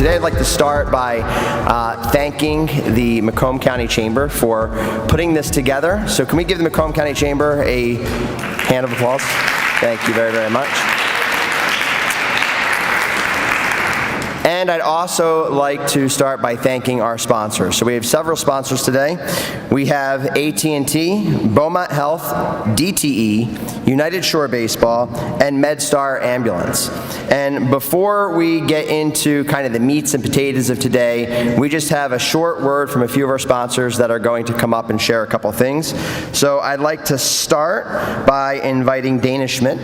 today I'd like to start by thanking the Macomb County Chamber for putting this together. So can we give the Macomb County Chamber a hand of applause? Thank you very, very much. And I'd also like to start by thanking our sponsors. So we have several sponsors today. We have AT&T, Beaumont Health, DTE, United Shore Baseball, and MedStar Ambulance. And before we get into kind of the meats and potatoes of today, we just have a short word from a few of our sponsors that are going to come up and share a couple things. So I'd like to start by inviting Dana Schmidt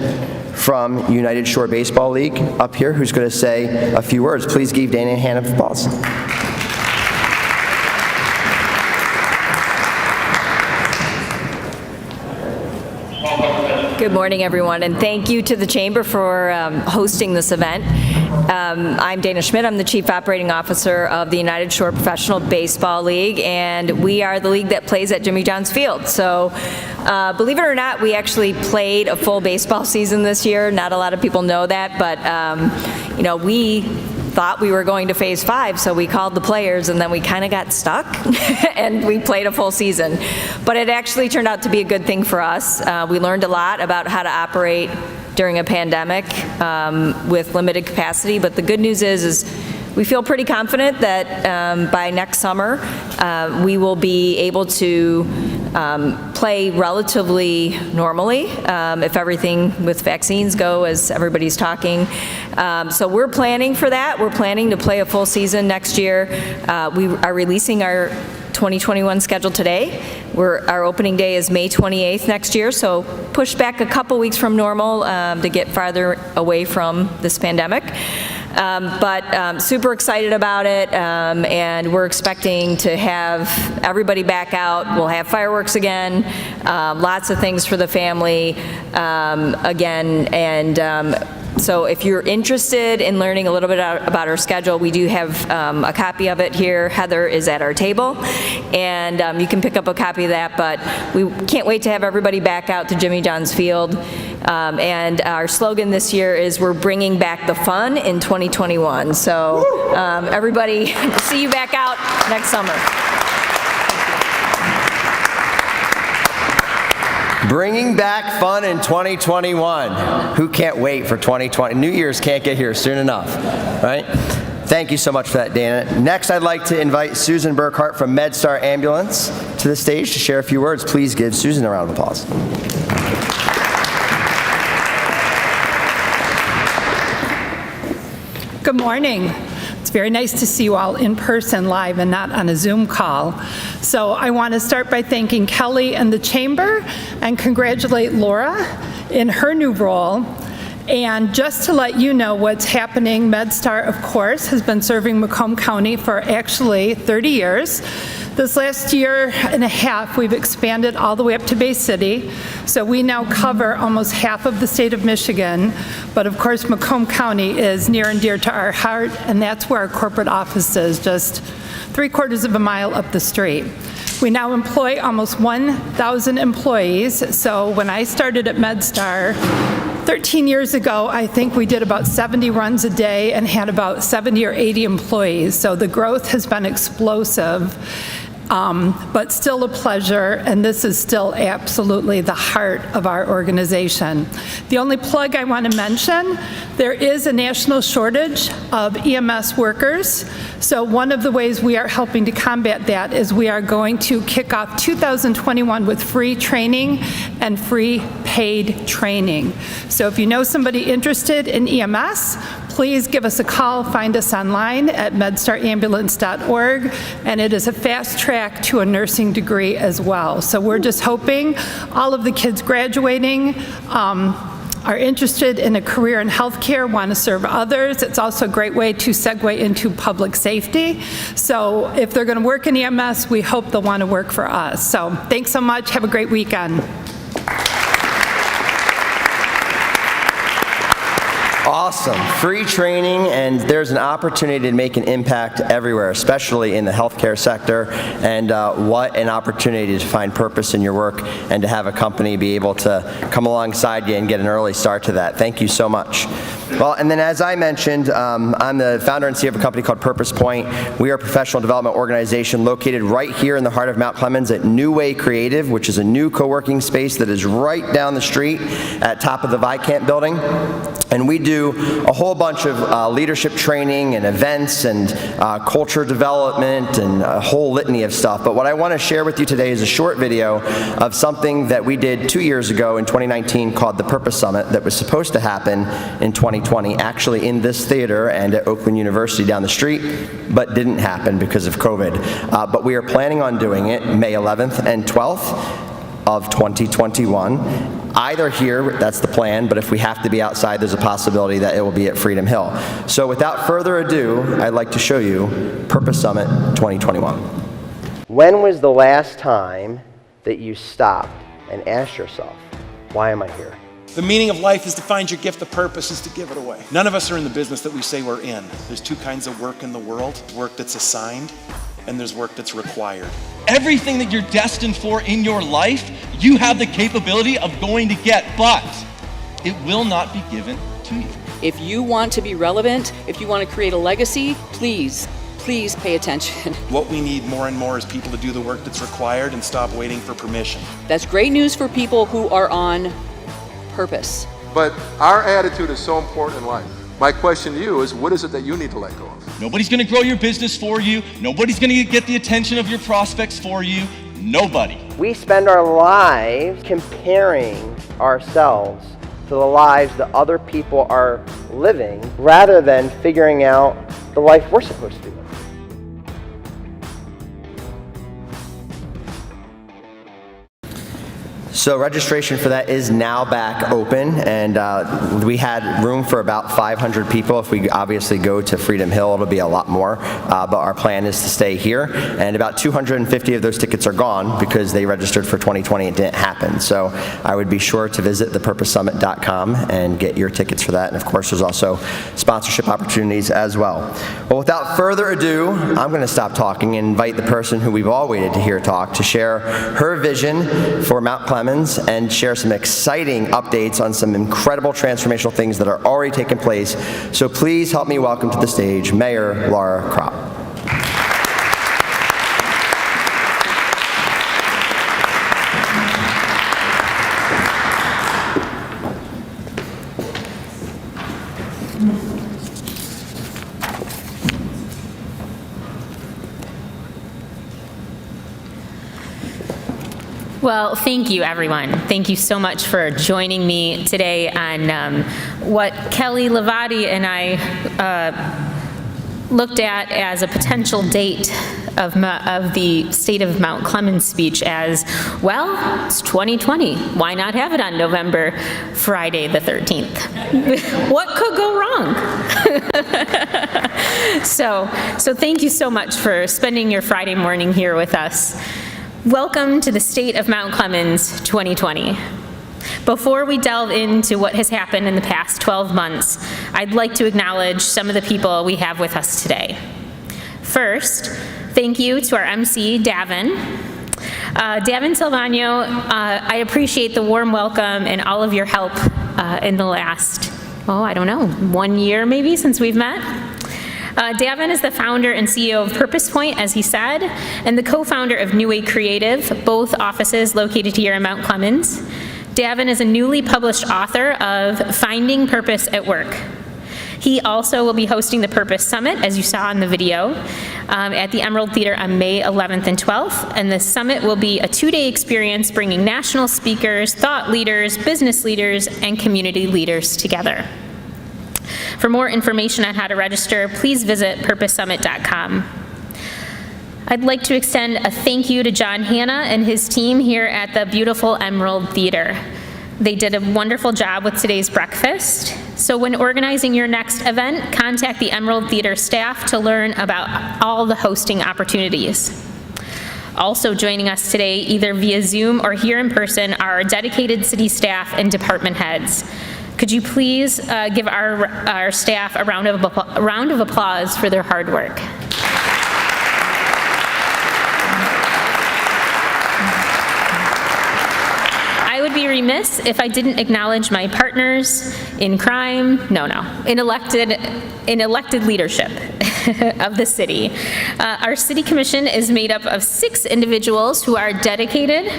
from United Shore Baseball League up here, who's going to say a few words. Please give Dana a hand of applause. Good morning, everyone, and thank you to the Chamber for hosting this event. I'm Dana Schmidt. I'm the Chief Operating Officer of the United Shore Professional Baseball League, and we are the league that plays at Jimmy John's Field. So, believe it or not, we actually played a full baseball season this year. Not a lot of people know that, but we thought we were going to Phase 5, so we called the players, and then we kind of got stuck, and we played a full season. But it actually turned out to be a good thing for us. We learned a lot about how to operate during a pandemic with limited capacity, but the good news is we feel pretty confident that by next summer we will be able to play relatively normally if everything with vaccines go as everybody's talking. So we're planning for that. We're planning to play a full season next year. We are releasing our 2021 schedule today. Our opening day is May 28th next year, so pushed back a couple weeks from normal to get farther away from this pandemic. But super excited about it, and we're expecting to have everybody back out. We'll have fireworks again, lots of things for the family again, and so if you're interested in learning a little bit about our schedule, we do have a copy of it here. Heather is at our table, and you can pick up a copy of that, but we can't wait to have everybody back out to Jimmy John's Field. And our slogan this year is we're bringing back the fun in 2021. So everybody, see you back out next summer. Bringing back fun in 2021. Who can't wait for 2020? New Year's can't get here soon enough, right? Thank you so much for that, Dana. Next, I'd like to invite Susan Burkhart from MedStar Ambulance to the stage to share a few words. Please give Susan a round of applause. Good morning. It's very nice to see you all in person live and not on a Zoom call. So I want to start by thanking Kelly and the Chamber and congratulate Laura in her new role. And just to let you know what's happening, MedStar, of course, has been serving Macomb County for actually 30 years. This last year and a half, we've expanded all the way up to Bay City. So we now cover almost half of the state of Michigan. But of course, Macomb County is near and dear to our heart, and that's where our corporate office is, just 3/4 of a mile up the street. We now employ almost 1,000 employees. So when I started at MedStar 13 years ago, I think we did about 70 runs a day and had about 70 or 80 employees. So the growth has been explosive. But still a pleasure, and this is still absolutely the heart of our organization. The only plug I want to mention, there is a national shortage of EMS workers, so one of the ways we are helping to combat that is we are going to kick off 2021 with free training and free paid training. So if you know somebody interested in EMS, please give us a call. Find us online at medstarambuLance.org, and it is a fast track to a nursing degree as well. So we're just hoping all of the kids graduating are interested in a career in healthcare, want to serve others. It's also a great way to segue into public safety. So if they're going to work in EMS, we hope they'll want to work for us. So thanks so much. Have a great weekend. Awesome. Free training, and there's an opportunity to make an impact everywhere, especially in the healthcare sector, and what an opportunity to find purpose in your work and to have a company be able to come alongside you and get an early start to that. Thank you so much. Well, and then as I mentioned, I'm the founder and CEO of a company called Purpose Point. We are a professional development organization located right here in the heart of Mount Clemens at New Way Creative, which is a new co-working space that is right down the street at top of the Viscount building. And we do a whole bunch of leadership training and events and culture development and a whole litany of stuff. But what I want to share with you today is a short video of something that we did 2 years ago in 2019 called the Purpose Summit that was supposed to happen in 2020, actually in this theater and at Oakland University down the street, but didn't happen because of COVID. But we are planning on doing it May 11th and 12th of 2021. Either here, that's the plan, but if we have to be outside, there's a possibility that it will be at Freedom Hill. So without further ado, I'd like to show you Purpose Summit 2021. When was the last time that you stopped and asked yourself, why am I here? The meaning of life is to find your gift. The purpose is to give it away. None of us are in the business that we say we're in. There's two kinds of work in the world, work that's assigned, and there's work that's required. Everything that you're destined for in your life, you have the capability of going to get, but it will not be given to you. If you want to be relevant, if you want to create a legacy, please pay attention. What we need more and more is people to do the work that's required and stop waiting for permission. That's great news for people who are on purpose. But our attitude is so important in life. My question to you is, what is it that you need to let go of? Nobody's going to grow your business for you. Nobody's going to get the attention of your prospects for you. Nobody. We spend our lives comparing ourselves to the lives that other people are living rather than figuring out the life we're supposed to be living. So registration for that is now back open, and we had room for about 500 people. If we obviously go to Freedom Hill, it'll be a lot more, but our plan is to stay here, and about 250 of those tickets are gone because they registered for 2020 and it didn't happen. So I would be sure to visit thepurposesummit.com and get your tickets for that, and of course there's also sponsorship opportunities as well. Well, without further ado, I'm going to stop talking and invite the person who we've all waited to hear talk to share her vision for Mount Clemens and share some exciting updates on some incredible transformational things that are already taking place. So please help me welcome to the stage Mayor Laura Kropp. Well, thank you, everyone. Thank you so much for joining me today on what Kelly Levati and I looked at as a potential date of the State of Mount Clemens speech as, well, it's 2020. Why not have it on November, Friday the 13th? What could go wrong? So thank you so much for spending your Friday morning here with us. Welcome to the State of Mount Clemens 2020. Before we delve into what has happened in the past 12 months, I'd like to acknowledge some of the people we have with us today. First, thank you to our MC, Davin. Davin Silvano, I appreciate the warm welcome and all of your help in the last, 1 year maybe since we've met. Davin is the founder and CEO of Purpose Point, as he said, and the co-founder of New Way Creative, both offices located here in Mount Clemens. Davin is a newly published author of Finding Purpose at Work. He also will be hosting the Purpose Summit, as you saw in the video, at the Emerald Theater on May 11th and 12th. And the summit will be a 2-day experience bringing national speakers, thought leaders, business leaders, and community leaders together. For more information on how to register, please visit purposesummit.com. I'd like to extend a thank you to John Hanna and his team here at the beautiful Emerald Theater. They did a wonderful job with today's breakfast. So when organizing your next event, contact the Emerald Theater staff to learn about all the hosting opportunities. Also joining us today, either via Zoom or here in person, are our dedicated city staff and department heads. Could you please give our staff a round of applause for their hard work? I would be remiss if I didn't acknowledge my partners in crime, in elected leadership of the city. Our city commission is made up of 6 individuals who are dedicated,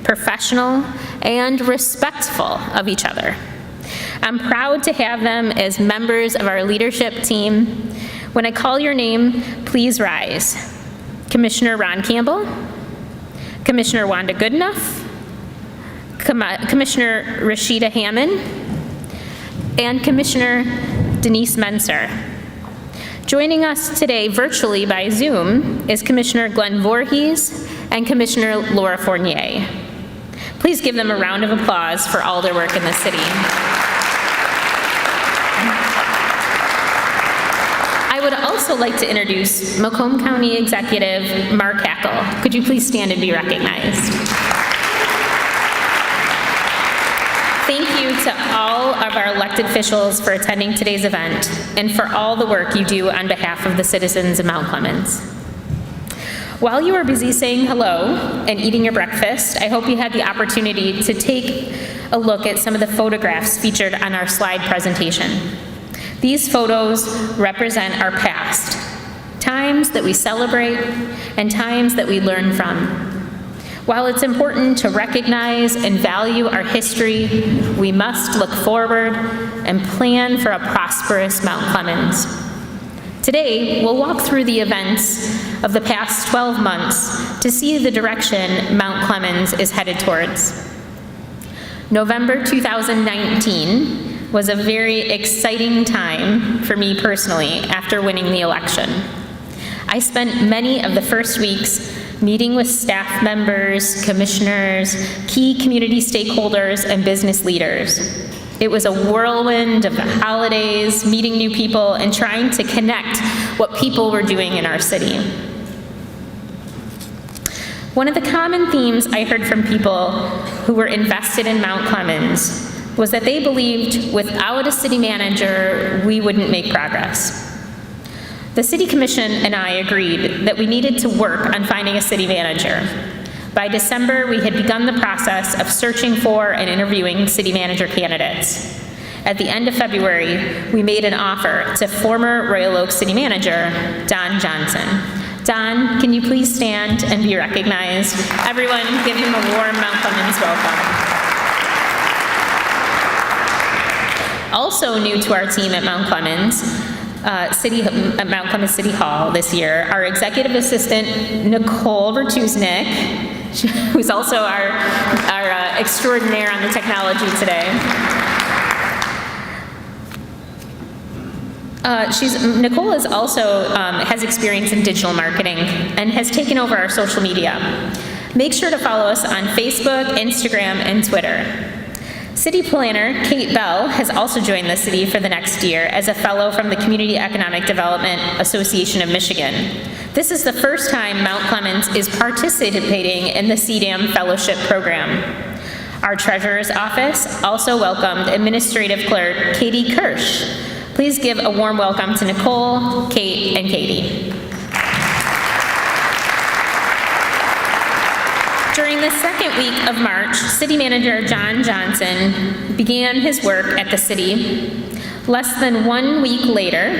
professional, and respectful of each other. I'm proud to have them as members of our leadership team. When I call your name, please rise. Commissioner Ron Campbell, Commissioner Wanda Goodenough, Commissioner Rashida Hammond, and Commissioner Denise Menser. Joining us today virtually by Zoom is Commissioner Glenn Voorhees and Commissioner Laura Fournier. Please give them a round of applause for all their work in the city. I would also like to introduce Macomb County Executive Mark Hackel. Could you please stand and be recognized? Thank you to all of our elected officials for attending today's event and for all the work you do on behalf of the citizens of Mount Clemens. While you were busy saying hello and eating your breakfast, I hope you had the opportunity to take a look at some of the photographs featured on our slide presentation. These photos represent our past, times that we celebrate and times that we learn from. While it's important to recognize and value our history, we must look forward and plan for a prosperous Mount Clemens. Today, we'll walk through the events of the past 12 months to see the direction Mount Clemens is headed towards. November 2019 was a very exciting time for me personally after winning the election. I spent many of the first weeks meeting with staff members, commissioners, key community stakeholders, and business leaders. It was a whirlwind of the holidays, meeting new people, and trying to connect what people were doing in our city. One of the common themes I heard from people who were invested in Mount Clemens was that they believed without a city manager, we wouldn't make progress. The City Commission and I agreed that we needed to work on finding a city manager. By December, we had begun the process of searching for and interviewing city manager candidates. At the end of February, we made an offer to former Royal Oak City Manager, Don Johnson. Don, can you please stand and be recognized? Everyone, give him a warm Mount Clemens welcome. Also new to our team at Mount Clemens, Mount Clemens City Hall this year, our executive assistant, Nicole Vertusnik, who's also our extraordinaire on the technology today. Nicole is also has experience in digital marketing and has taken over our social media. Make sure to follow us on Facebook, Instagram, and Twitter. City planner Kate Bell has also joined the city for the next year as a fellow from the Community Economic Development Association of Michigan. This is the first time Mount Clemens is participating in the CDAM Fellowship Program. Our Treasurer's Office also welcomed Administrative Clerk Katie Kirsch. Please give a warm welcome to Nicole, Kate, and Katie. During the second week of March, City Manager John Johnson began his work at the city. Less than 1 week later,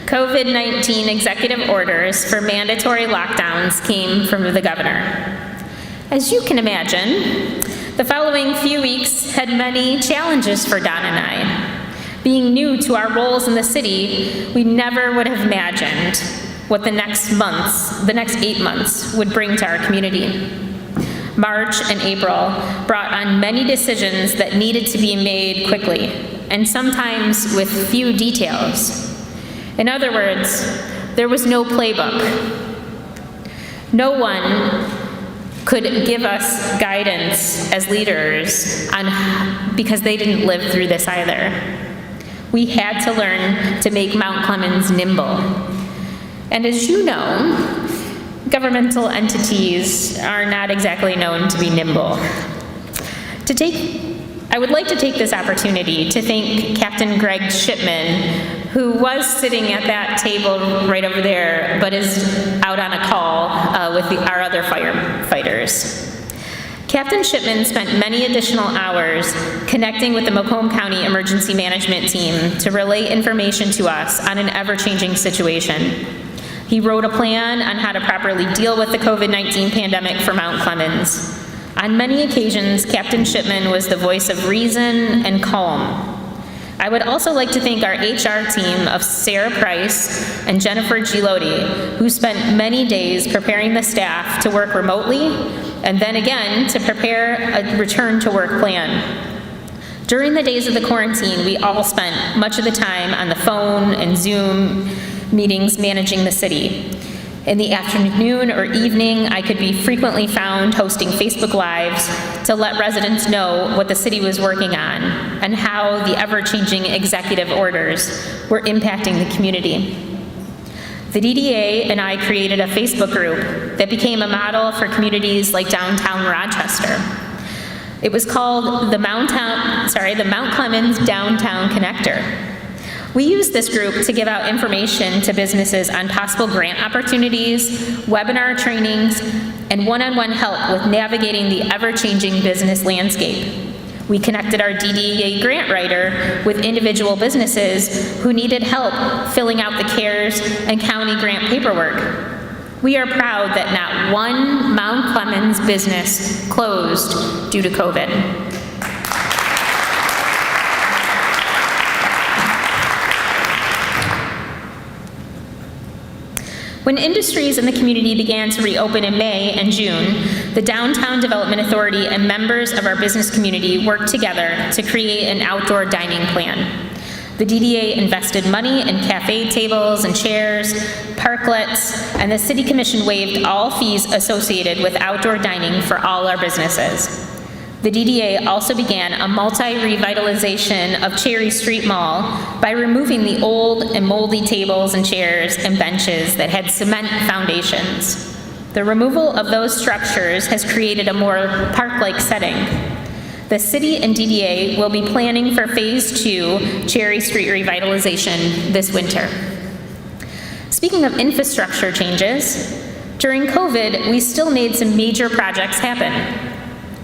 COVID-19 executive orders for mandatory lockdowns came from the governor. As you can imagine, the following few weeks had many challenges for Don and I. Being new to our roles in the city, we never would have imagined what the next 8 months would bring to our community. March and April brought on many decisions that needed to be made quickly, and sometimes with few details. In other words, there was no playbook. No one could give us guidance as leaders because they didn't live through this either. We had to learn to make Mount Clemens nimble. And as you know, governmental entities are not exactly known to be nimble. To take I would like to take this opportunity to thank Captain Greg Shipman, who was sitting at that table right over there, but is out on a call with our other firefighters. Captain Shipman spent many additional hours connecting with the Macomb County Emergency Management Team to relay information to us on an ever-changing situation. He wrote a plan on how to properly deal with the COVID-19 pandemic for Mount Clemens. On many occasions, Captain Shipman was the voice of reason and calm. I would also like to thank our HR team of Sarah Price and Jennifer Gilotti, who spent many days preparing the staff to work remotely and then again to prepare a return to work plan. During the days of the quarantine, we all spent much of the time on the phone and Zoom meetings managing the city. In the afternoon or evening, I could be frequently found hosting Facebook Lives to let residents know what the city was working on and how the ever-changing executive orders were impacting the community. The DDA and I created a Facebook group that became a model for communities like downtown Rochester. It was called the Mount Clemens Downtown Connector. We used this group to give out information to businesses on possible grant opportunities, webinar trainings, and one-on-one help with navigating the ever-changing business landscape. We connected our DDA grant writer with individual businesses who needed help filling out the CARES and county grant paperwork. We are proud that not one Mount Clemens business closed due to COVID. When industries in the community began to reopen in May and June, the Downtown Development Authority and members of our business community worked together to create an outdoor dining plan. The DDA invested money in cafe tables and chairs, parklets, and the City Commission waived all fees associated with outdoor dining for all our businesses. The DDA also began a multi-revitalization of Cherry Street Mall by removing the old and moldy tables and chairs and benches that had cement foundations. The removal of those structures has created a more park-like setting. The city and DDA will be planning for Phase 2 Cherry Street revitalization this winter. Speaking of infrastructure changes, during COVID, we still made some major projects happen.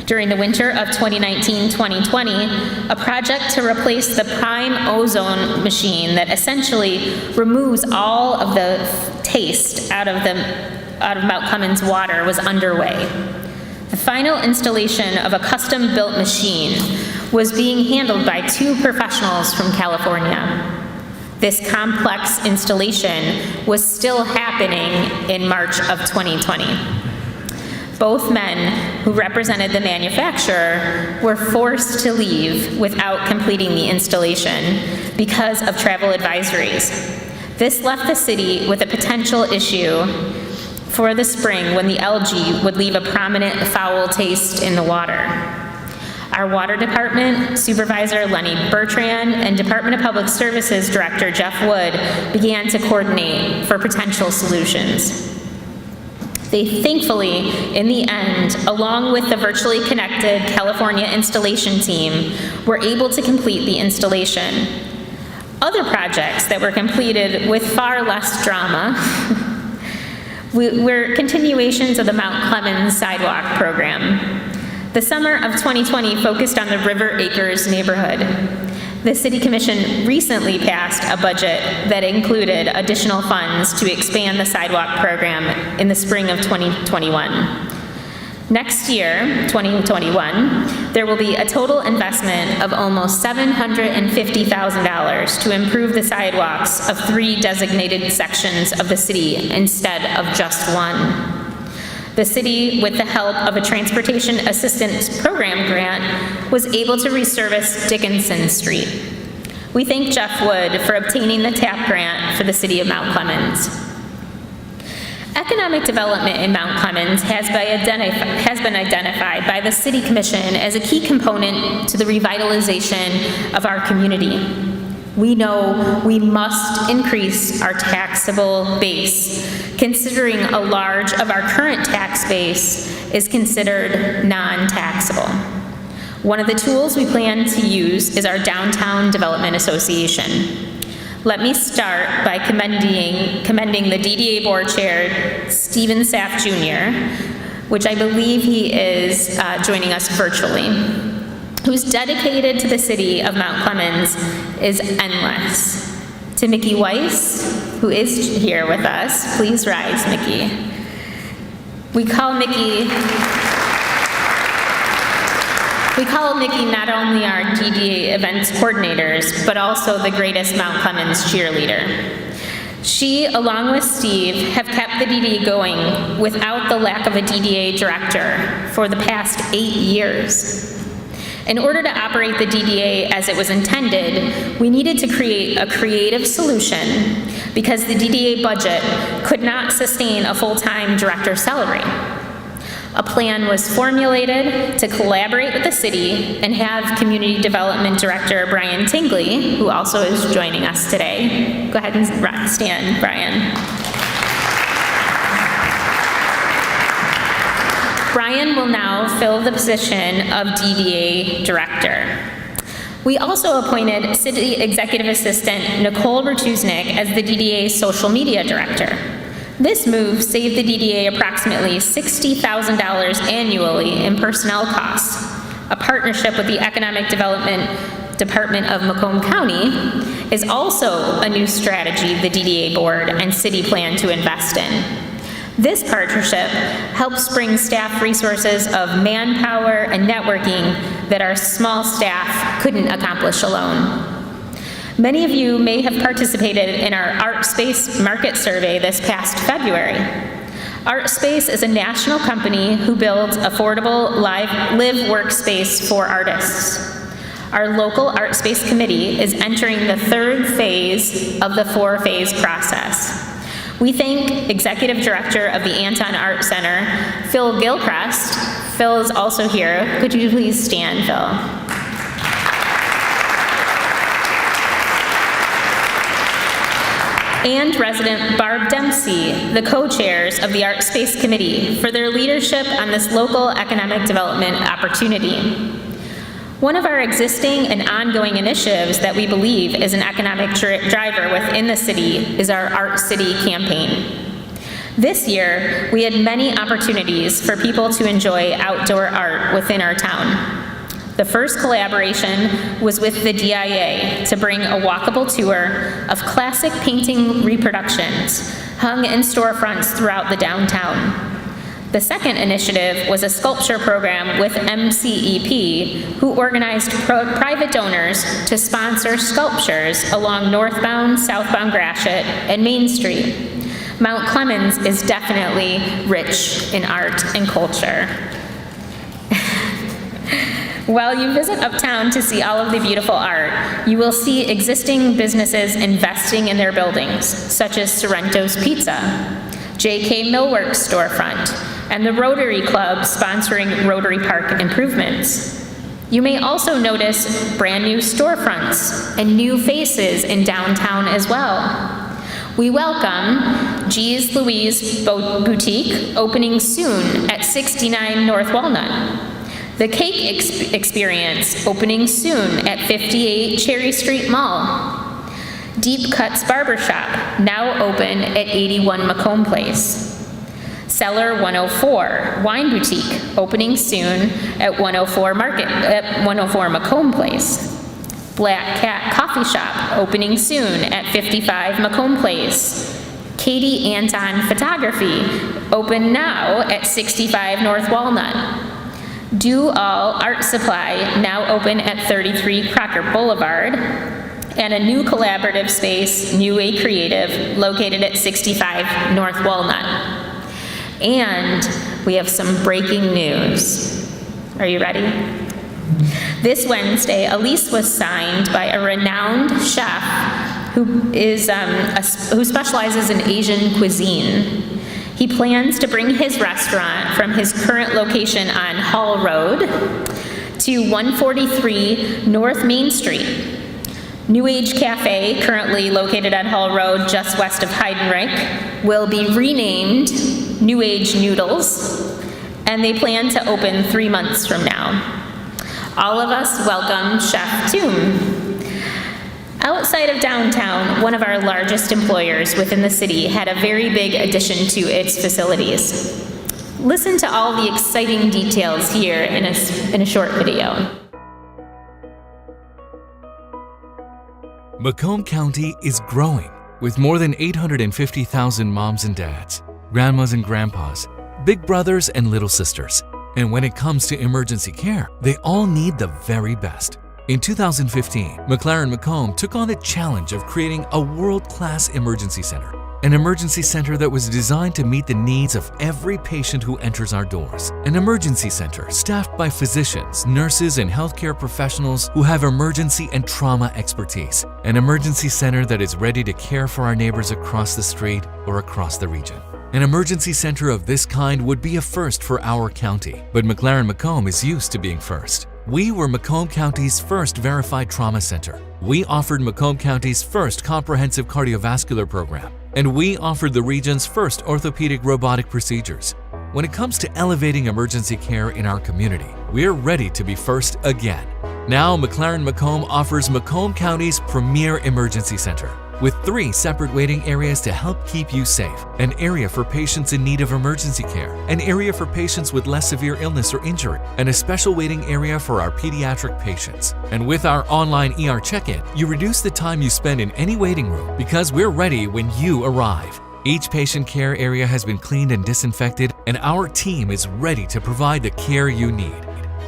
During the winter of 2019-2020, a project to replace the prime ozone machine that essentially removes all of the taste out of Mount Clemens water was underway. The final installation of a custom-built machine was being handled by 2 professionals from California. This complex installation was still happening in March of 2020. Both men who represented the manufacturer were forced to leave without completing the installation because of travel advisories. This left the city with a potential issue for the spring when the algae would leave a prominent foul taste in the water. Our water department supervisor Lenny Bertrand and Department of Public Services Director Jeff Wood began to coordinate for potential solutions. They thankfully, in the end, along with the virtually connected California installation team, were able to complete the installation. Other projects that were completed with far less drama were continuations of the Mount Clemens Sidewalk Program. The summer of 2020 focused on the River Acres neighborhood. The City Commission recently passed a budget that included additional funds to expand the sidewalk program in the spring of 2021. Next year, 2021, there will be a total investment of almost $750,000 to improve the sidewalks of 3 designated sections of the city instead of just 1. The city, with the help of a Transportation Assistance Program grant, was able to resurface Dickinson Street. We thank Jeff Wood for obtaining the TAP grant for the city of Mount Clemens. Economic development in Mount Clemens has been identified by the City Commission as a key component to the revitalization of our community. We know we must increase our taxable base, considering a large of our current tax base is considered non-taxable. One of the tools we plan to use is our Downtown Development Association. Let me start by commending the DDA Board Chair, Stephen Saff Jr., which I believe he is joining us virtually, who's dedicated to the city of Mount Clemens is endless. To Mickey Weiss, who is here with us, please rise, Mickey. We call Mickey not only our DDA events coordinators, but also the greatest Mount Clemens cheerleader. She, along with Steve, have kept the DDA going without the lack of a DDA director for the past 8 years. In order to operate the DDA as it was intended, we needed to create a creative solution because the DDA budget could not sustain a full-time director's salary. A plan was formulated to collaborate with the city and have Community Development Director Brian Tingley, who also is joining us today. Go ahead and stand, Brian. Brian will now fill the position of DDA Director. We also appointed City Executive Assistant Nicole Bertuznik as the DDA Social Media Director. This move saved the DDA approximately $60,000 annually in personnel costs. A partnership with the Economic Development Department of Macomb County is also a new strategy the DDA Board and City plan to invest in. This partnership helps bring staff resources of manpower and networking that our small staff couldn't accomplish alone. Many of you may have participated in our ArtSpace market survey this past February. ArtSpace is a national company who builds affordable live workspace for artists. Our local ArtSpace committee is entering the 3rd phase of the 4-phase process. We thank Executive Director of the Anton Art Center, Phil Gilchrist. Phil is also here. Could you please stand, Phil? And resident Barb Dempsey, the co-chairs of the ArtSpace Committee, for their leadership on this local economic development opportunity. One of our existing and ongoing initiatives that we believe is an economic driver within the city is our Art City campaign. This year, we had many opportunities for people to enjoy outdoor art within our town. The first collaboration was with the DIA to bring a walkable tour of classic painting reproductions hung in storefronts throughout the downtown. The second initiative was a sculpture program with MCEP, who organized private donors to sponsor sculptures along northbound, southbound Gratiot, and Main Street. Mount Clemens is definitely rich in art and culture. While you visit Uptown to see all of the beautiful art, you will see existing businesses investing in their buildings, such as Sorrento's Pizza, J.K. Millworks storefront, and the Rotary Club sponsoring Rotary Park improvements. You may also notice brand new storefronts and new faces in downtown as well. We welcome G's Louise Boutique, opening soon at 69 North Walnut. The Cake Experience, opening soon at 58 Cherry Street Mall. Deep Cuts Barbershop, now open at 81 Macomb Place. Cellar 104 Wine Boutique, opening soon at 104 Macomb Place. Black Cat Coffee Shop, opening soon at 55 Macomb Place. Katie Anton Photography, open now at 65 North Walnut. Do All Art Supply, now open at 33 Crocker Boulevard. And a new collaborative space, New Way Creative, located at 65 North Walnut. And we have some breaking news. Are you ready? This Wednesday, a lease was signed by a renowned chef who specializes in Asian cuisine. He plans to bring his restaurant from his current location on Hall Road to 143 North Main Street. New Age Cafe, currently located on Hall Road just west of Heidenreich, will be renamed New Age Noodles, and they plan to open 3 months from now. All of us welcome Chef Toom. Outside of downtown, one of our largest employers within the city had a very big addition to its facilities. Listen to all the exciting details here in a short video. Macomb County is growing with more than 850,000 moms and dads, grandmas and grandpas, big brothers and little sisters. And when it comes to emergency care, they all need the very best. In 2015, McLaren Macomb took on the challenge of creating a world-class emergency center. An emergency center that was designed to meet the needs of every patient who enters our doors. An emergency center staffed by physicians, nurses, and healthcare professionals who have emergency and trauma expertise. An emergency center that is ready to care for our neighbors across the street or across the region. An emergency center of this kind would be a first for our county, but McLaren Macomb is used to being first. We were Macomb County's first verified trauma center. We offered Macomb County's first comprehensive cardiovascular program. And we offered the region's first orthopedic robotic procedures. When it comes to elevating emergency care in our community, we're ready to be first again. Now, McLaren Macomb offers Macomb County's premier emergency center, with 3 separate waiting areas to help keep you safe. An area for patients in need of emergency care, an area for patients with less severe illness or injury, and a special waiting area for our pediatric patients. And with our online ER check-in, you reduce the time you spend in any waiting room because we're ready when you arrive. Each patient care area has been cleaned and disinfected, and our team is ready to provide the care you need.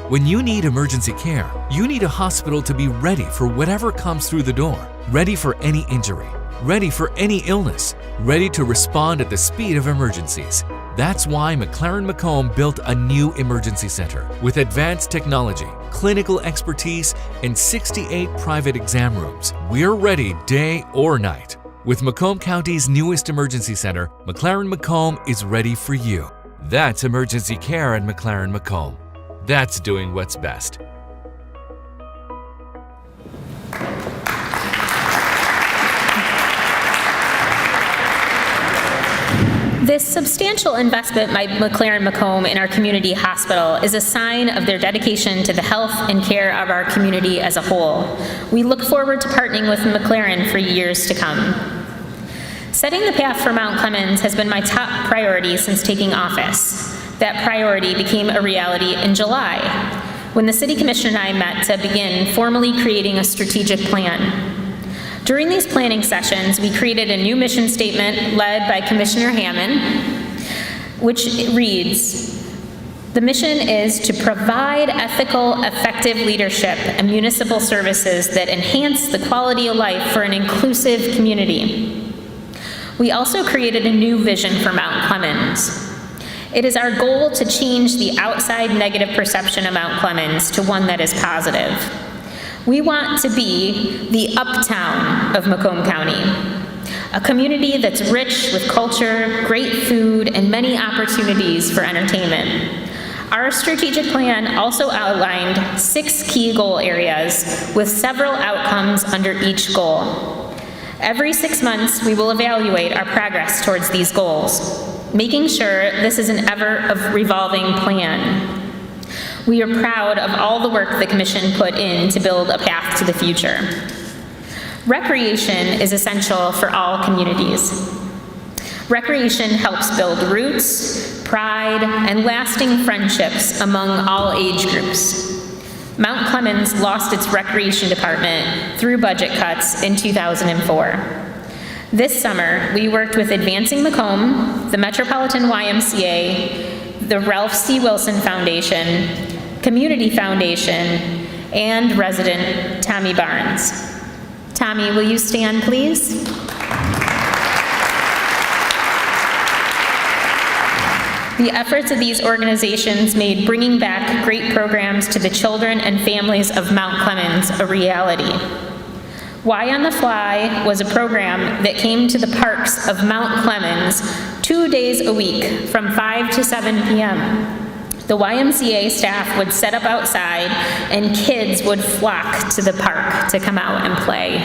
When you need emergency care, you need a hospital to be ready for whatever comes through the door, ready for any injury, ready for any illness, ready to respond at the speed of emergencies. That's why McLaren Macomb built a new emergency center with advanced technology, clinical expertise, and 68 private exam rooms. We're ready day or night. With Macomb County's newest emergency center, McLaren Macomb is ready for you. That's emergency care at McLaren Macomb. That's doing what's best. This substantial investment by McLaren Macomb in our community hospital is a sign of their dedication to the health and care of our community as a whole. We look forward to partnering with McLaren for years to come. Setting the path for Mount Clemens has been my top priority since taking office. That priority became a reality in July, when the City Commission and I met to begin formally creating a strategic plan. During these planning sessions, we created a new mission statement led by Commissioner Hammond, which reads, "The mission is to provide ethical, effective leadership and municipal services that enhance the quality of life for an inclusive community." We also created a new vision for Mount Clemens. It is our goal to change the outside negative perception of Mount Clemens to one that is positive. We want to be the uptown of Macomb County, a community that's rich with culture, great food, and many opportunities for entertainment. Our strategic plan also outlined 6 key goal areas with several outcomes under each goal. Every 6 months, we will evaluate our progress towards these goals, making sure this is an ever-revolving plan. We are proud of all the work the Commission put in to build a path to the future. Recreation is essential for all communities. Recreation helps build roots, pride, and lasting friendships among all age groups. Mount Clemens lost its recreation department through budget cuts in 2004. This summer, we worked with Advancing Macomb, the Metropolitan YMCA, the Ralph C. Wilson Foundation, Community Foundation, and resident Tommy Barnes. Tommy, will you stand, please? The efforts of these organizations made bringing back great programs to the children and families of Mount Clemens a reality. Y on the Fly was a program that came to the parks of Mount Clemens 2 days a week from 5 to 7 p.m. The YMCA staff would set up outside and kids would flock to the park to come out and play.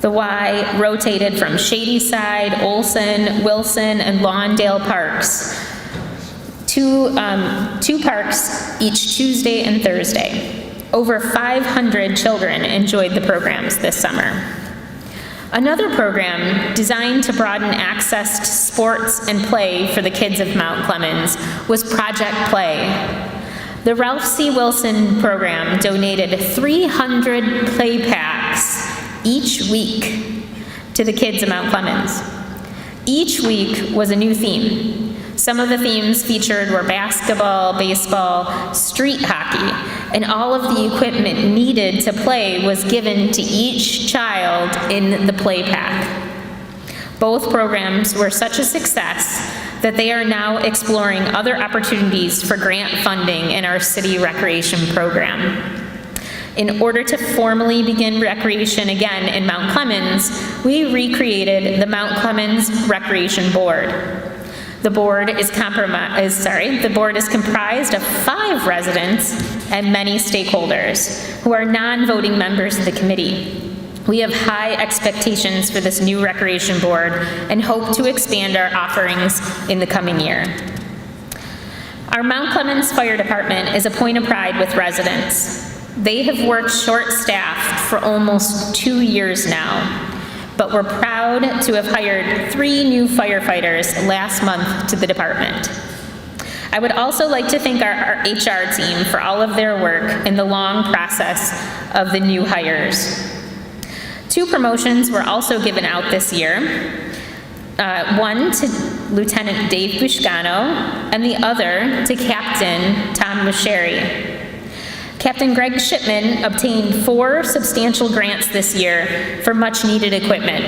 The Y rotated from Shadyside, Olson, Wilson, and Lawndale parks two parks each Tuesday and Thursday. Over 500 children enjoyed the programs this summer. Another program designed to broaden access to sports and play for the kids of Mount Clemens was Project Play. The Ralph C. Wilson program donated 300 play packs each week to the kids of Mount Clemens. Each week was a new theme. Some of the themes featured were basketball, baseball, street hockey, and all of the equipment needed to play was given to each child in the play pack. Both programs were such a success that they are now exploring other opportunities for grant funding in our city recreation program. In order to formally begin recreation again in Mount Clemens, we recreated the Mount Clemens Recreation Board. The board is comprised of 5 residents and many stakeholders who are non-voting members of the committee. We have high expectations for this new recreation board and hope to expand our offerings in the coming year. Our Mount Clemens Fire Department is a point of pride with residents. They have worked short-staffed for almost 2 years now, but we're proud to have hired 3 new firefighters last month to the department. I would also like to thank our HR team for all of their work in the long process of the new hires. 2 promotions were also given out this year, one to Lieutenant Dave Buscano and the other to Captain Tom Musheri. Captain Greg Shipman obtained 4 substantial grants this year for much needed equipment.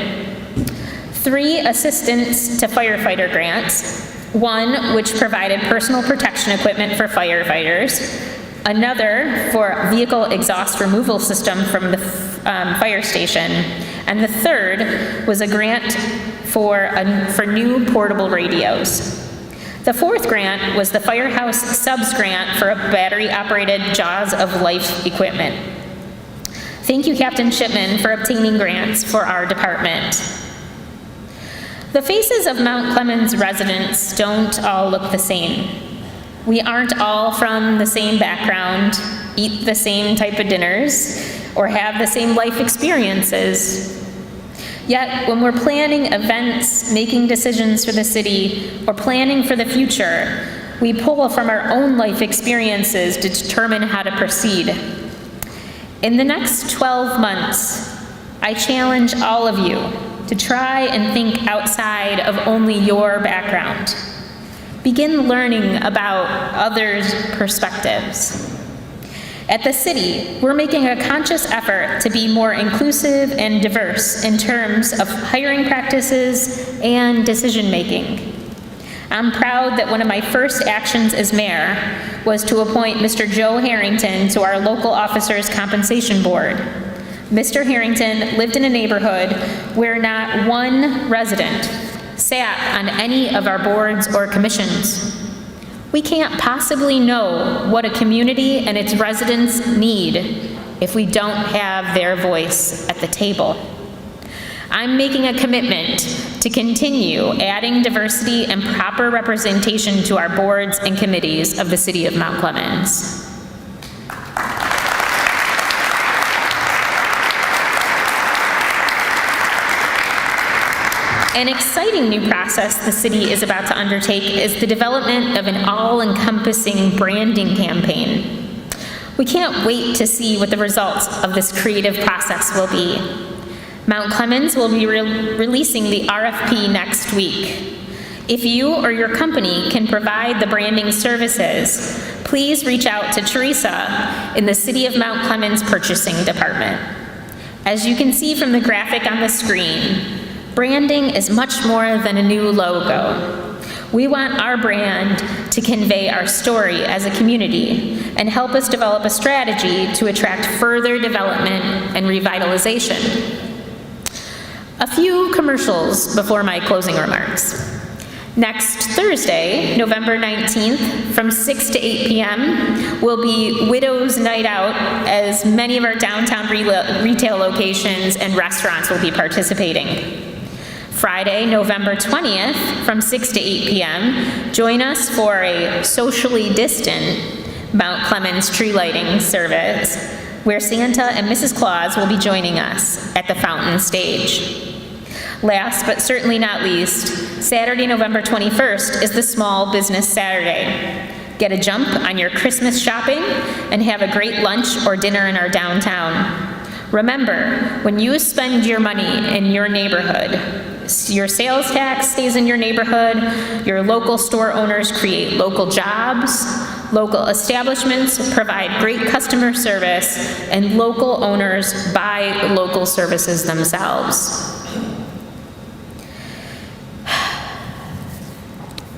3 assistance to firefighter grants, 1 which provided personal protection equipment for firefighters, another for vehicle exhaust removal system from the fire station, and the 3rd was a grant for new portable radios. The 4th grant was the Firehouse Subs grant for a battery-operated Jaws of Life equipment. Thank you, Captain Shipman, for obtaining grants for our department. The faces of Mount Clemens residents don't all look the same. We aren't all from the same background, eat the same type of dinners, or have the same life experiences. Yet, when we're planning events, making decisions for the city, or planning for the future, we pull from our own life experiences to determine how to proceed. In the next 12 months, I challenge all of you to try and think outside of only your background. Begin learning about others' perspectives. At the city, we're making a conscious effort to be more inclusive and diverse in terms of hiring practices and decision-making. I'm proud that one of my first actions as mayor was to appoint Mr. Joe Harrington to our local officers' compensation board. Mr. Harrington lived in a neighborhood where not one resident sat on any of our boards or commissions. We can't possibly know what a community and its residents need if we don't have their voice at the table. I'm making a commitment to continue adding diversity and proper representation to our boards and committees of the City of Mount Clemens. An exciting new process the city is about to undertake is the development of an all-encompassing branding campaign. We can't wait to see what the results of this creative process will be. Mount Clemens will be releasing the RFP next week. If you or your company can provide the branding services, please reach out to Teresa in the City of Mount Clemens Purchasing Department. As you can see from the graphic on the screen, branding is much more than a new logo. We want our brand to convey our story as a community and help us develop a strategy to attract further development and revitalization. A few commercials before my closing remarks. Next Thursday, November 19th, from 6 to 8 p.m., will be Widow's Night Out, as many of our downtown retail locations and restaurants will be participating. Friday, November 20th, from 6 to 8 p.m., join us for a socially distant Mount Clemens tree lighting service, where Santa and Mrs. Claus will be joining us at the fountain stage. Last but certainly not least, Saturday, November 21st is the Small Business Saturday. Get a jump on your Christmas shopping and have a great lunch or dinner in our downtown. Remember, when you spend your money in your neighborhood, your sales tax stays in your neighborhood, your local store owners create local jobs, local establishments provide great customer service, and local owners buy local services themselves.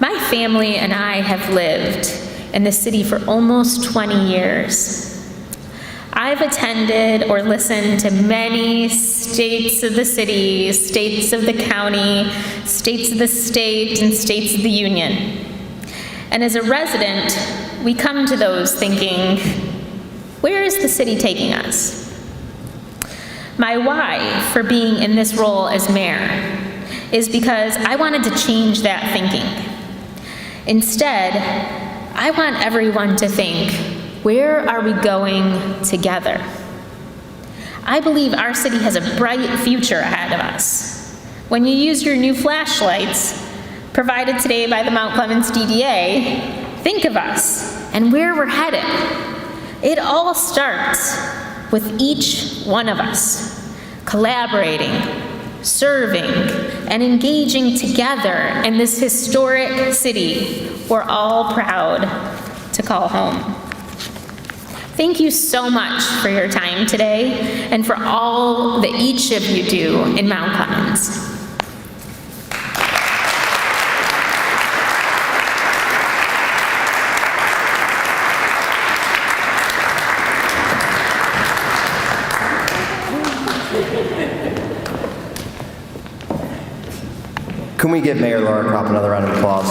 My family and I have lived in the city for almost 20 years. I've attended or listened to many states of the city, states of the county, states of the state, and states of the union. And as a resident, we come to those thinking, where is the city taking us? My why for being in this role as mayor is because I wanted to change that thinking. Instead, I want everyone to think, where are we going together? I believe our city has a bright future ahead of us. When you use your new flashlights, provided today by the Mount Clemens DDA, think of us and where we're headed. It all starts with each one of us collaborating, serving, and engaging together in this historic city we're all proud to call home. Thank you so much for your time today and for all that each of you do in Mount Clemens. Can we give Mayor Laura Kropp another round of applause?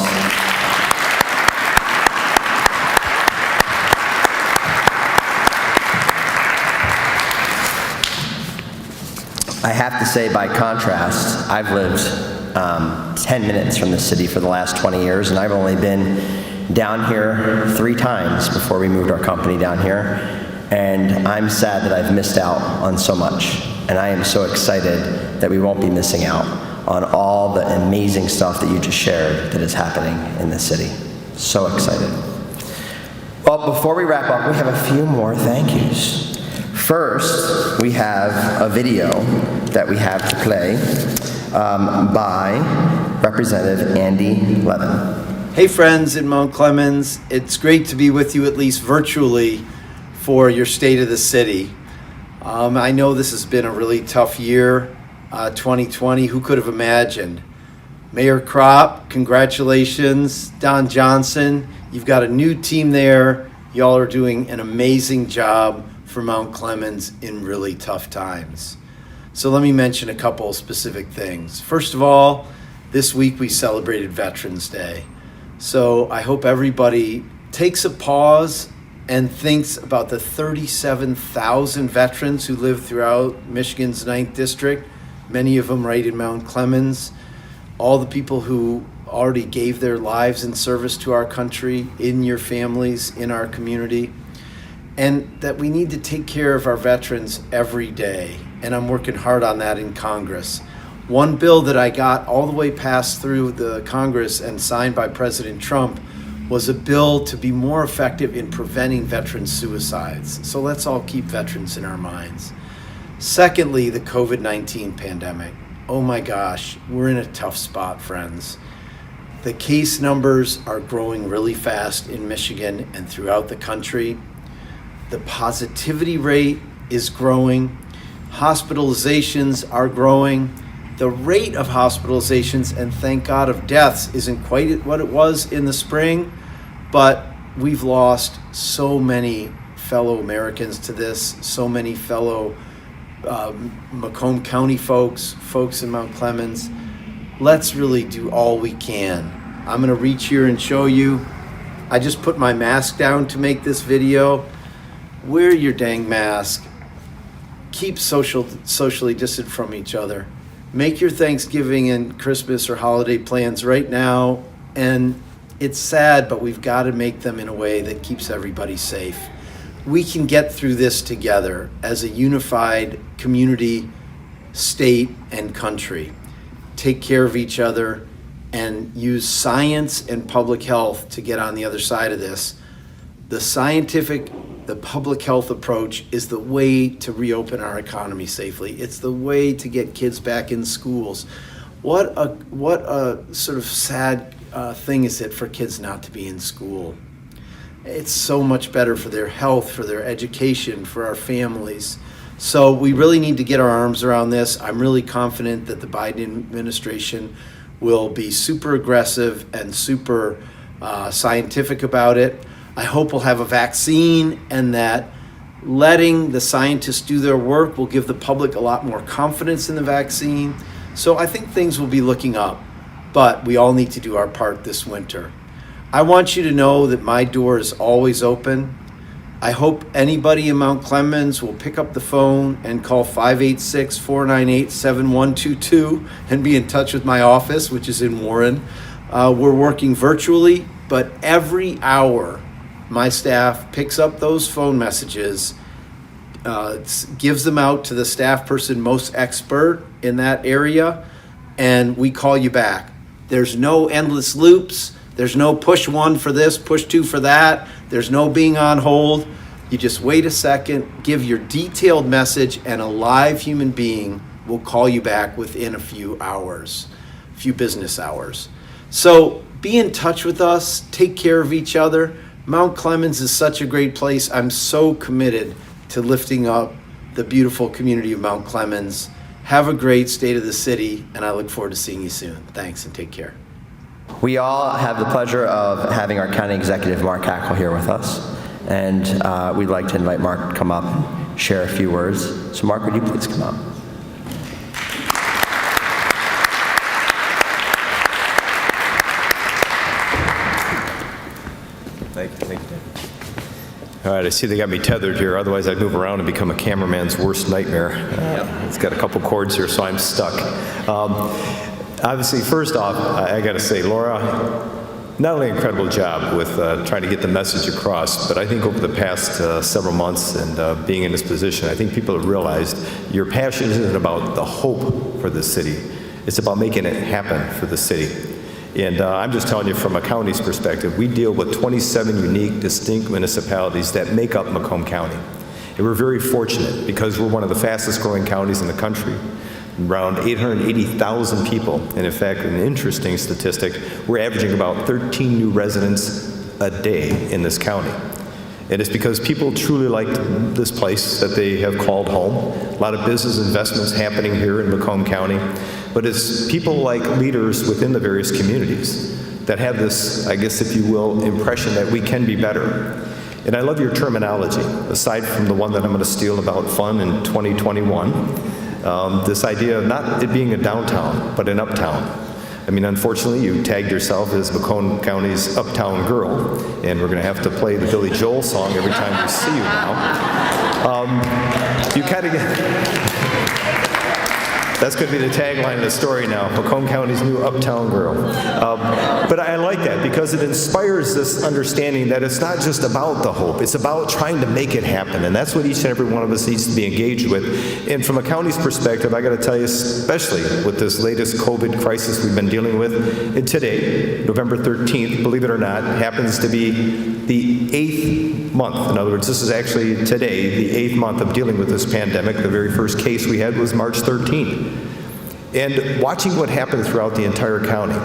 I have to say, by contrast, I've lived 10 minutes from the city for the last 20 years, and I've only been down here 3 times before we moved our company down here, and I'm sad that I've missed out on so much, and I am so excited that we won't be missing out on all the amazing stuff that you just shared that is happening in this city. So excited. Well, before we wrap up, we have a few more thank yous. First, we have a video that we have to play by Representative Andy Levin. Hey friends in Mount Clemens, it's great to be with you at least virtually for your State of the City. I know this has been a really tough year, 2020. Who could have imagined? Mayor Kropp, congratulations. Don Johnson, you've got a new team there. Y'all are doing an amazing job for Mount Clemens in really tough times. So let me mention a couple specific things. First of all, this week we celebrated Veterans Day. So I hope everybody takes a pause and thinks about the 37,000 veterans who live throughout Michigan's 9th District, many of them right in Mount Clemens, all the people who already gave their lives in service to our country, in your families, in our community, and that we need to take care of our veterans every day. And I'm working hard on that in Congress. One bill that I got all the way passed through the Congress and signed by President Trump was a bill to be more effective in preventing veteran suicides. So let's all keep veterans in our minds. Secondly, the COVID-19 pandemic. Oh my gosh, we're in a tough spot, friends. The case numbers are growing really fast in Michigan and throughout the country. The positivity rate is growing. Hospitalizations are growing. The rate of hospitalizations, and thank God of deaths, isn't quite what it was in the spring, but we've lost so many fellow Americans to this, so many fellow Macomb County folks in Mount Clemens. Let's really do all we can. I'm gonna reach here and show you. I just put my mask down to make this video. Wear your dang mask. Keep socially distant from each other. make your Thanksgiving and Christmas or holiday plans right now. And it's sad, but we've got to make them in a way that keeps everybody safe. We can get through this together as a unified community, state, and country. Take care of each other and use science and public health to get on the other side of this. The public health approach is the way to reopen our economy safely. It's the way to get kids back in schools. What a sort of sad thing is it for kids not to be in school. It's so much better for their health, for their education, for our families. So we really need to get our arms around this. I'm really confident that the Biden administration will be super aggressive and super scientific about it. I hope we'll have a vaccine, and that letting the scientists do their work will give the public a lot more confidence in the vaccine. So I think things will be looking up, but we all need to do our part this winter. I want you to know that my door is always open. I hope anybody in Mount Clemens will pick up the phone and call 586-498-7122 and be in touch with my office, which is in Warren. We're working virtually, but every hour my staff picks up those phone messages, gives them out to the staff person most expert in that area, and we call you back. There's no endless loops. There's no push 1 for this, push 2 for that. There's no being on hold. You just wait a second, give your detailed message, and a live human being will call you back within a few hours, a few business hours. So be in touch with us, take care of each other. Mount Clemens is such a great place. I'm so committed to lifting up the beautiful community of Mount Clemens. Have a great State of the City, and I look forward to seeing you soon. Thanks, and take care. We all have the pleasure of having our County Executive, Mark Hackel, here with us. And we'd like to invite Mark to come up and share a few words. So Mark, would you please come up? Thank you. All right, I see they got me tethered here. Otherwise, I'd move around and become a cameraman's worst nightmare. It's got a couple cords here, so I'm stuck. Obviously, first off, I got to say, Laura, not only an incredible job with trying to get the message across, but I think over the past several months and being in this position, I think people have realized your passion isn't about the hope for the city. It's about making it happen for the city. And I'm just telling you from a county's perspective, we deal with 27 unique, distinct municipalities that make up Macomb County. And we're very fortunate because we're one of the fastest growing counties in the country. Around 880,000 people, and in fact, an interesting statistic, we're averaging about 13 new residents a day in this county. And it's because people truly like this place that they have called home. A lot of business investments happening here in Macomb County, but it's people like leaders within the various communities that have this, I guess if you will, impression that we can be better. And I love your terminology, aside from the one that I'm going to steal about fun in 2021. This idea of not it being a downtown, but an uptown. I mean, unfortunately, you tagged yourself as Macomb County's uptown girl, and we're going to have to play the Billy Joel song every time we see you now. You kind of get... That's going to be the tagline of the story now, Macomb County's new uptown girl. But I like that because it inspires this understanding that it's not just about the hope, it's about trying to make it happen. And that's what each and every one of us needs to be engaged with. And from a county's perspective, I got to tell you, especially with this latest COVID crisis we've been dealing with, and today, November 13th, believe it or not, happens to be the 8th month. In other words, this is actually today, the 8th month of dealing with this pandemic. The very first case we had was March 13th. And watching what happened throughout the entire county,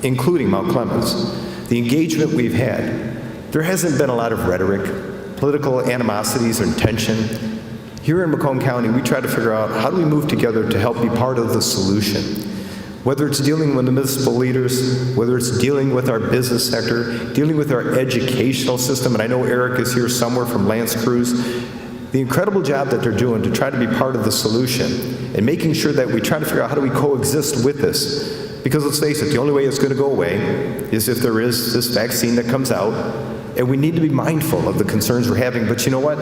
including Mount Clemens, the engagement we've had, there hasn't been a lot of rhetoric, political animosities or tension. Here in Macomb County, we try to figure out how do we move together to help be part of the solution. Whether it's dealing with the municipal leaders, whether it's dealing with our business sector, dealing with our educational system, and I know Eric is here somewhere from L'Anse Creuse, the incredible job that they're doing to try to be part of the solution and making sure that we try to figure out how do we coexist with this. Because let's face it, the only way it's going to go away is if there is this vaccine that comes out And we need to be mindful of the concerns we're having. But you know what?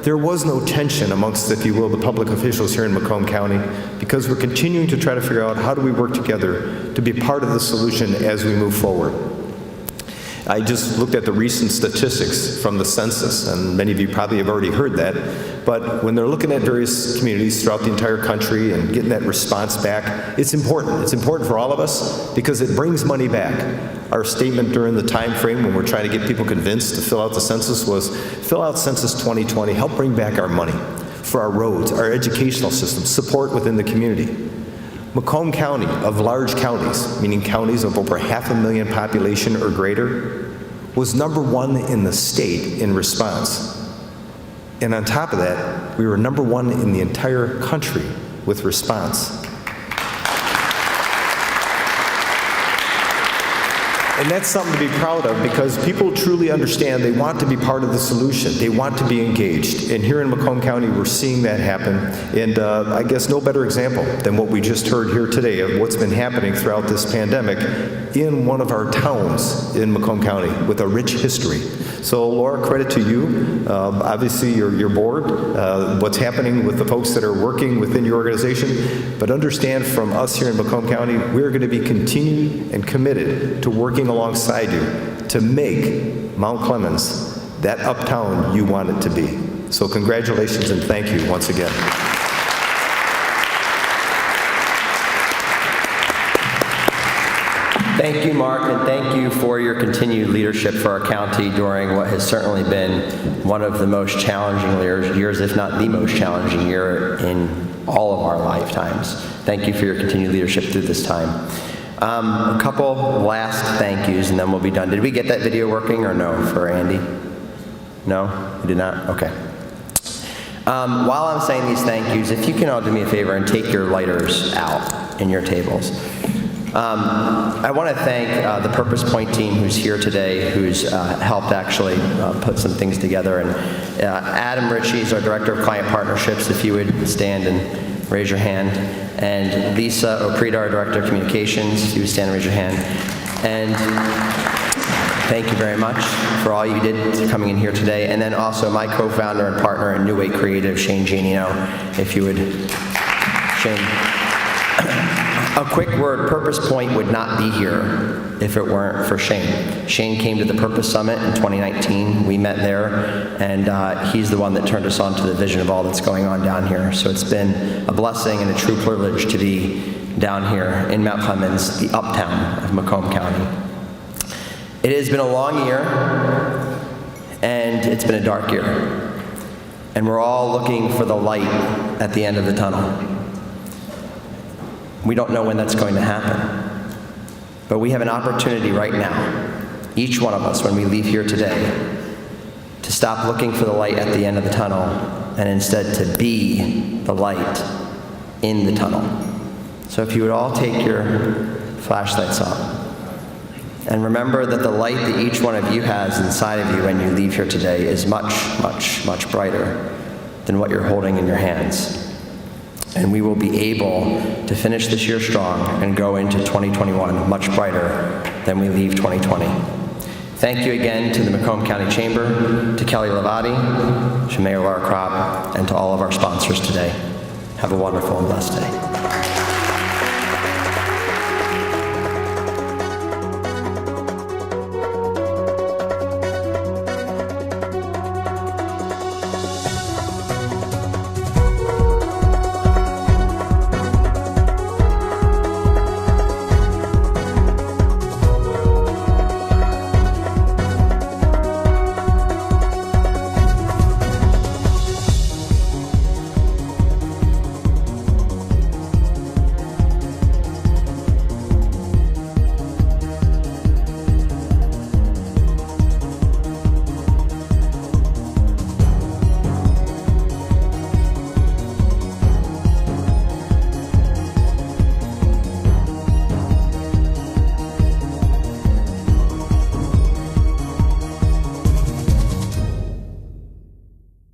There was no tension amongst, if you will, the public officials here in Macomb County, because we're continuing to try to figure out how do we work together to be part of the solution as we move forward. I just looked at the recent statistics from the census, and many of you probably have already heard that, but when they're looking at various communities throughout the entire country and getting that response back, it's important. It's important for all of us because it brings money back. Our statement during the time frame when we're trying to get people convinced to fill out the census was, fill out Census 2020, help bring back our money for our roads, our educational system, support within the community. Macomb County, of large counties, meaning counties of over 500,000 population or greater, was #1 in the state in response. And on top of that, we were #1 in the entire country with response. And that's something to be proud of because people truly understand they want to be part of the solution. They want to be engaged. And here in Macomb County, we're seeing that happen. And I guess no better example than what we just heard here today of what's been happening throughout this pandemic in one of our towns in Macomb County with a rich history. So Laura, credit to you. Obviously, your board, what's happening with the folks that are working within your organization. But understand from us here in Macomb County, we're going to be continuing and committed to working alongside you to make Mount Clemens that uptown you want it to be. So congratulations and thank you once again. Thank you, Mark, and thank you for your continued leadership for our county during what has certainly been one of the most challenging years, if not the most challenging year in all of our lifetimes. Thank you for your continued leadership through this time. A couple last thank yous, and then we'll be done. Did we get that video working or no for Andy? No? We did not? Okay. While I'm saying these thank yous, if you can all do me a favor and take your lighters out in your tables. I want to thank the Purpose Point team who's here today, who's helped actually put some things together. And Adam Ritchie is our Director of Client Partnerships, if you would stand and raise your hand. And Lisa Oprita, our Director of Communications, if you would stand and raise your hand. And thank you very much for all you did coming in here today. And then also my co-founder and partner in New Way Creative, Shane Janino, if you would, Shane. A quick word, Purpose Point would not be here if it weren't for Shane. Shane came to the Purpose Summit in 2019. We met there, and he's the one that turned us on to the vision of all that's going on down here. So it's been a blessing and a true privilege to be down here in Mount Clemens, the uptown of Macomb County. It has been a long year, and it's been a dark year. And we're all looking for the light at the end of the tunnel. We don't know when that's going to happen. But we have an opportunity right now, each one of us, when we leave here today, to stop looking for the light at the end of the tunnel and instead to be the light in the tunnel. So if you would all take your flashlights off and remember that the light that each one of you has inside of you when you leave here today is much, much, much brighter than what you're holding in your hands. And we will be able to finish this year strong and go into 2021 much brighter than we leave 2020. Thank you again to the Macomb County Chamber, to Kelly Lavati, to Mayor Laura Kropp, and to all of our sponsors today. Have a wonderful and blessed day.